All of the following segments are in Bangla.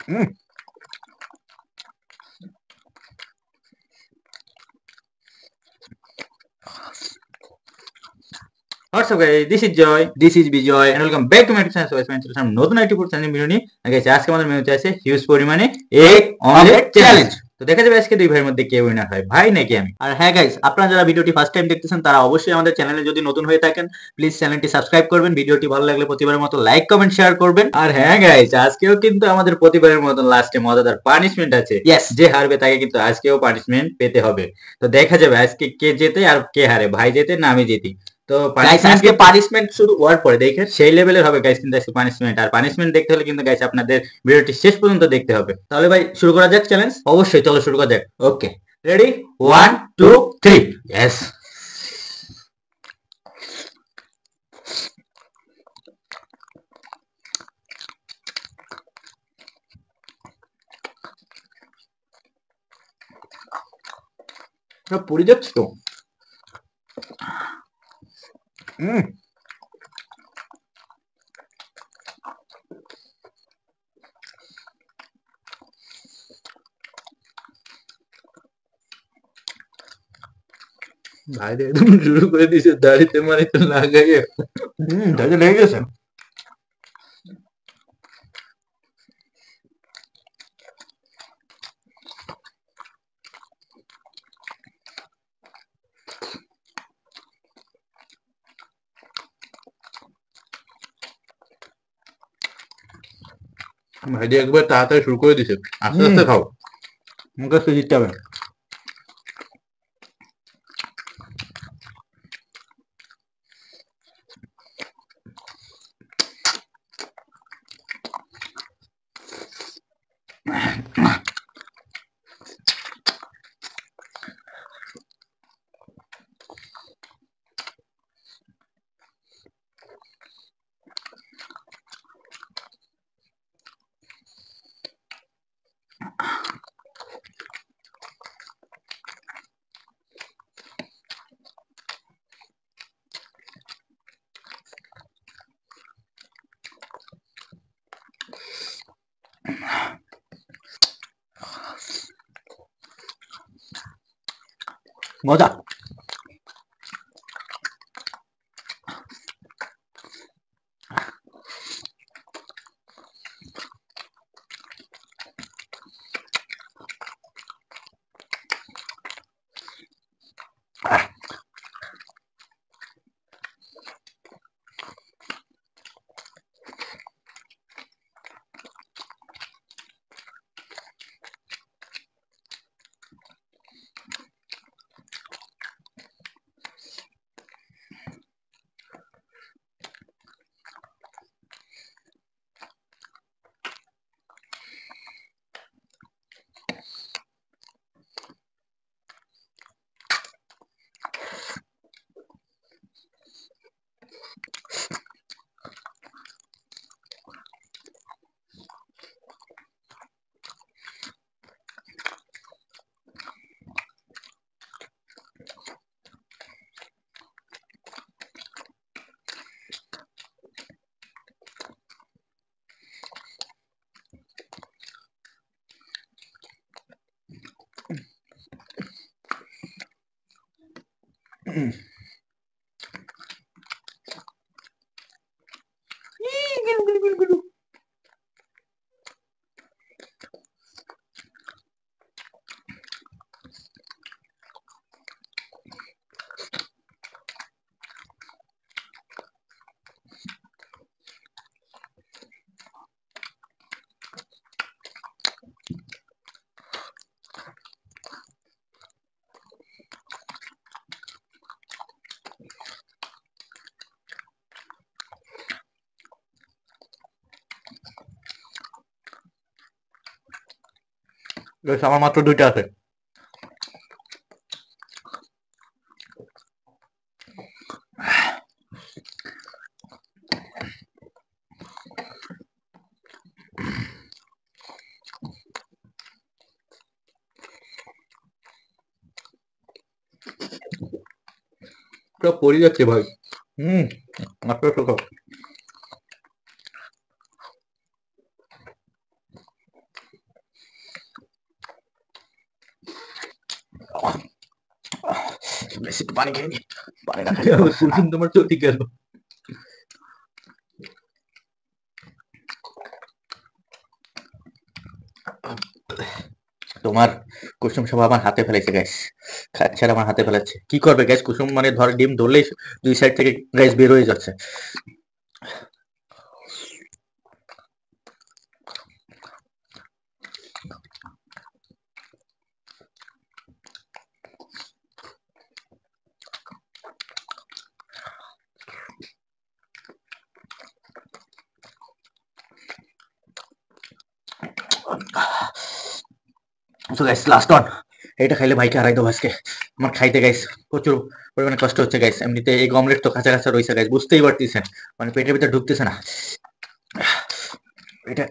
Hmm. What's up guys, this is Joy this is Bijoy. and welcome back to my channel. So guys, নতুন একটি ফুড চ্যানেল ভিডিও নিয়ে guys, আজকে আমাদের মেনুতে আছে হিউজ পরিমাণে egg egg omelette omelette challenge. Challenge. তো দেখা যাবে আজকে দুই ভাইয়ের মধ্যে কে উইনার হয়, ভাই নাকি আমি। আর হ্যাঁ গাইস, আপনারা যারা ভিডিওটি ফার্স্ট টাইম দেখতেছেন তারা অবশ্যই আমাদের চ্যানেলে যদি নতুন হয়ে থাকেন প্লিজ চ্যানেলটি সাবস্ক্রাইব করবেন। ভিডিওটি ভালো লাগলে প্রতিবারের মতো লাইক কমেন্ট শেয়ার করবেন। আর হ্যাঁ গাইস, আজকেও কিন্তু আমাদের প্রতিবারের মতন লাস্টে মজাদার পানিশমেন্ট আছে। ইয়েস। যে হারবে তাকে কিন্তু আজকেও পানিশমেন্ট পেতে হবে। তো দেখা যাবে আজকে কে জেতে আর কে হারে, ভাই জেতে না আমি জিতি। তো গাইস পানিশমেন্ট আজকে পানিশমেন্ট শুধু ওয়ার পরে দেখেন। সেই লেভেলের হবে গাইস, কিন্তু আজকে পানিশমেন্ট। আর পানিশমেন্ট দেখতে হলে কিন্তু গাইস আপনাদের ভিডিওটি শেষ পর্যন্ত দেখতে হবে। তাহলে ভাই শুরু করা যাক চ্যালেঞ্জ। অবশ্যই, চলো শুরু করা যাক। Okay, ready, one 1 two 2 three. 3 yes. পুরি যাচ্ছে তো। হুম। ভাই একদম শুরু করে দিয়েছে দাড়িতে মারিতে লাগাইয়ে। দাড়িতে লেগে গেছে। ভাইজি একবার তাড়াতাড়ি শুরু করে দিছে, আস্তে আস্তে খাও, মুখে আস্তে দিতে হবে। মজা। আমার মাত্র দুইটা আছে। সব পড়ে যাচ্ছে ভাই। হুম। মাত্র খাও। বেশি একটু পানি খেয়ে নি, পানি না খেলে কুসুম তোমার চটি গেল। তোমার কুসুম সব আমার হাতে ফেলেছে গাইস, খাচ্ছে আর আমার হাতে ফেলাচ্ছে। কি করবে গাইস, কুসুম মানে ধরে ডিম ধরলেই দুই সাইড থেকে গাইস বের হয়ে যাচ্ছে। সো গাইস লাস্ট ওয়ান, এটা খাইলে ভাইকে হারাই দেবো আজকে। আমার খাইতে গাইস প্রচুর পরিমাণে কষ্ট হচ্ছে গাইস। এমনিতে এই অমলেট তো কাঁচা কাঁচা রয়েছে গাইস, বুঝতেই পারতেছেন, মানে পেটের ভিতরে ঢুকতেছে না এটা।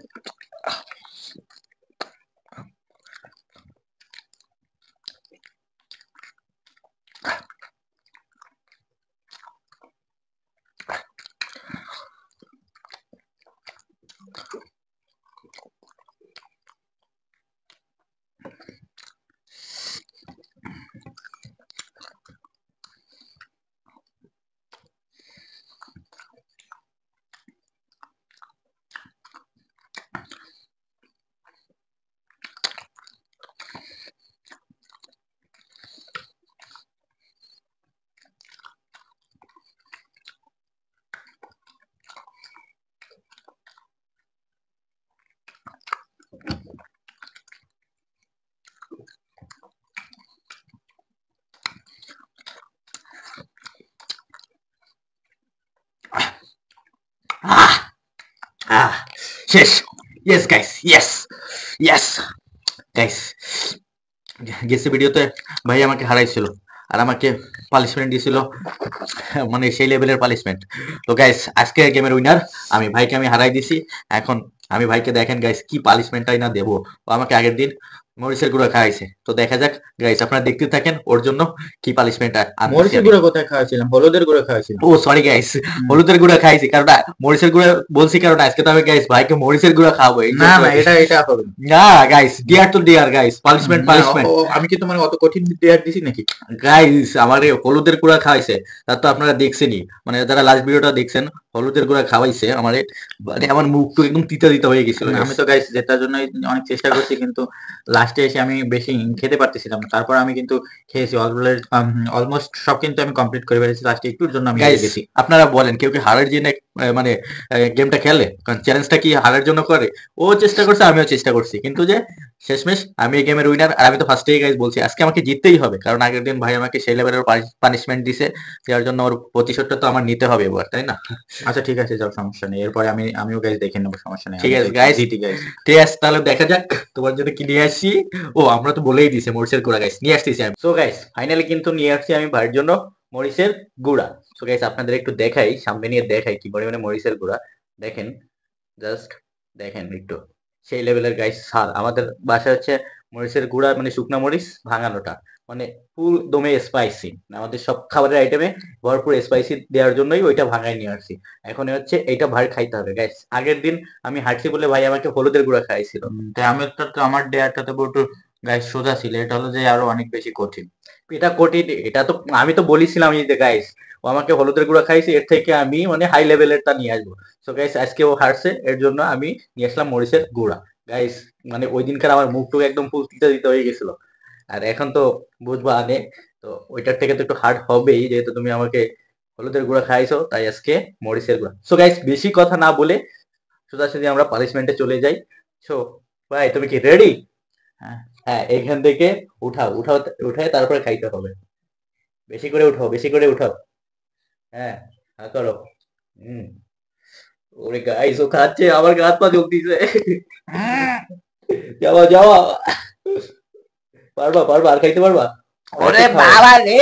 শেষ। Yes guys, yes yes guys. গেছে ভিডিওতে ভাই আমাকে হারাইছিল আর আমাকে পানিশমেন্ট দিয়েছিল, মানে সেই লেভেলের পানিশমেন্ট। তো গাইস আজকে গেমের উইনার আমি, ভাইকে আমি হারাই দিছি। এখন আমি ভাইকে দেখেন গাইস কি পানিশমেন্টটাই না দেবো। ও আমাকে আগের দিন মরিচের গুঁড়া খাওয়াইছে, তো দেখা যাক গাইস, আপনারা দেখতে থাকেন ওর জন্য কি পানিশমেন্ট। মরিচের গুঁড়া কোথায় খাওয়াছিলাম? হলুদের গুঁড়া খাওয়াছিলাম। ও সরি গাইস, হলুদের গুঁড়া খাইছি, কারণ মরিচের গুঁড়া বলছি কারণ আজকে তো আমি গাইস ভাইকে মরিচের গুঁড়া খাওয়াবো। না না, এটা হবে না গাইস, ডিয়ার তো ডিয়ার গাইস, পানিশমেন্ট পানিশমেন্ট। আমি কি তোমার অত কঠিন ডিয়ার দিছি নাকি? গাইস আমার হলুদের গুঁড়া খাওয়াইছে, তার তো আপনারা দেখছেনই, মানে যারা লাস্ট ভিডিওটা দেখছেন, হলুদের গুঁড়া খাওয়াইছে আমারে, মানে আমার মুখ তো একদম তিতা তিতা হয়ে গেছিল। আমি তো গাইস জেতার জন্য অনেক চেষ্টা করছি, কিন্তু লাস্টে এসে আমি বেশি খেতে পারতেছিলাম। তারপর আমি কিন্তু খেয়েছি অলমোস্ট সব, কিন্তু আমি কমপ্লিট করে ফেলেছি। লাস্টে একটুর জন্য আমি হেরে গেছি। আপনারা বলেন কেউ কি হারার জন্য মানে গেমটা খেলে? কারণ চ্যালেঞ্জটা কি হারার জন্য করে? ও চেষ্টা করছে, আমিও চেষ্টা করছি, কিন্তু যে শেষমেশ আমি এই গেমের উইনার। আর আমি তো ফার্স্টেই গাইস বলছি আজকে আমাকে জিততেই হবে, কারণ আগের দিন ভাই আমাকে সেই লেভেলের পানিশমেন্ট দিছে, যার জন্য ওর প্রতিশোধটা তো আমার নিতে হবে এবার, তাই না? আচ্ছা ঠিক আছে, যাও, সমস্যা নেই। এরপরে আমিও গাইস দেখে নেবো, সমস্যা নেই। ঠিক আছে গাইস, ঠিক আছে তাহলে দেখা যাক তোমার জন্য কি নিয়ে আসছি। ও আমরা তো বলেই দিছে মরিচের গুঁড়া গাইস নিয়ে আসতেছি আমি। সো গাইস ফাইনালি কিন্তু নিয়ে আসছি আমি ভাইয়ের জন্য মরিচের গুঁড়া। সো গাইস আপনাদের একটু দেখাই, সামনে নিয়ে দেখাই কি পরিমাণে মরিচের গুঁড়া। দেখেন, জাস্ট দেখেন একটু, সেই লেভেলের গাইস। সার আমাদের বাসায় হচ্ছে মরিচের গুঁড়া, মানে শুকনা মরিচ ভাঙানোটা, মানে ফুল দমে স্পাইসি। আমাদের সব খাবারের আইটেমে ভরপুর স্পাইসি দেওয়ার জন্যই ওইটা ভাঙাই নিয়ে আসছি। এখন হচ্ছে এইটা ভাই খাইতে হবে গাইস। আগের দিন আমি হাঁটছি বলে ভাই আমাকে হলুদের গুঁড়া খাইছিল। তাই আমি তো আমার ডেয়ারটা তো একটু গাইস সোজা ছিল, এটা হলো যে আরো অনেক বেশি কঠিন। এটা কঠিন, এটা তো আমি তো বলেছিলাম এই যে গাইস, ও আমাকে হলুদের গুঁড়া খাইছে, এর থেকে আমি মানে হাই লেভেলেরটা নিয়ে আসবো। সো গাইস আজকে ও হারছে, এর জন্য আমি নিয়ে আসলাম মরিচের গুঁড়া গাইস। মানে ওই দিনকার আমার মুখটুকু একদম ফুল তিতা তিতা হয়ে গেছিল, আর এখন তো বুঝবা আনে, তো ওইটার থেকে তো একটু হার্ড হবেই, যেহেতু তুমি আমাকে হলুদের গুঁড়া খাইছো, তাই আজকে মরিচের গুঁড়া। সো গাইস বেশি কথা না বলে সোজাসুজি আমরা পানিশমেন্টে চলে যাই। সো ভাই তুমি কি রেডি? হ্যাঁ হ্যাঁ, এখান থেকে উঠাও উঠাও, উঠায় তারপরে খাইতে হবে। বেশি করে উঠাও, বেশি করে উঠাও। হ্যাঁ, হ্যাঁ করো। হুম। ওরে গাইস ও খাচ্ছে, আমার হাত পা জ্বলতিছে। যাওয়া যাওয়া, পারবা পারবা, আর খাইতে পারবা? ওরে বাবা রে,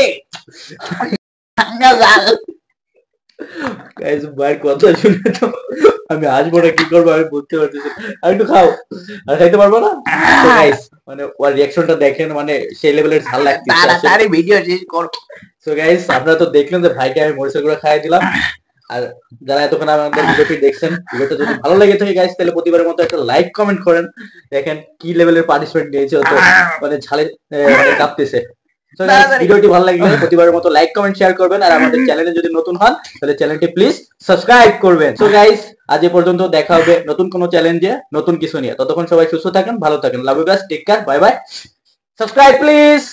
গাইস ভাইয়ের কথা শুনে তো আমি আসবো না কি করবো আমি বুঝতে পারতেছি। আর একটু খাও, আর খাইতে পারবো না? গাইস মানে ওর রিঅ্যাকশনটা দেখেন, মানে সেই লেভেলের ঝাল লাগতেছে। তাড়াতাড়ি ভিডিও শেষ করো। সো গাইস আপনারা তো দেখলেন যে ভাইকে আমি মরিচের গুঁড়া খাইয়ে দিলাম। আর যারা এতক্ষণ আমাদের ভিডিওটি দেখছেন, ভিডিওটা যদি ভালো লেগে থাকে গাইস, তাহলে প্রতিবারের মতো একটা লাইক কমেন্ট করেন। দেখেন কি লেভেলের পানিশমেন্ট নিয়েছে, তো মানে ঝালে মানে কাঁপতেছে। So guys, ভিডিওটি ভালো লাগলে প্রতিবারের মতো লাইক কমেন্ট শেয়ার করবেন আর আমাদের চ্যানেলে যদি নতুন হন তাহলে চ্যানেলটি প্লিজ সাবস্ক্রাইব করবেন। সো গাইস, আজ এ পর্যন্ত, দেখা হবে নতুন কোনো চ্যালেঞ্জে নতুন কিছু নিয়ে। ততক্ষণ সবাই সুস্থ থাকেন, ভালো থাকেন। Love you guys, take care, bye bye. Subscribe please.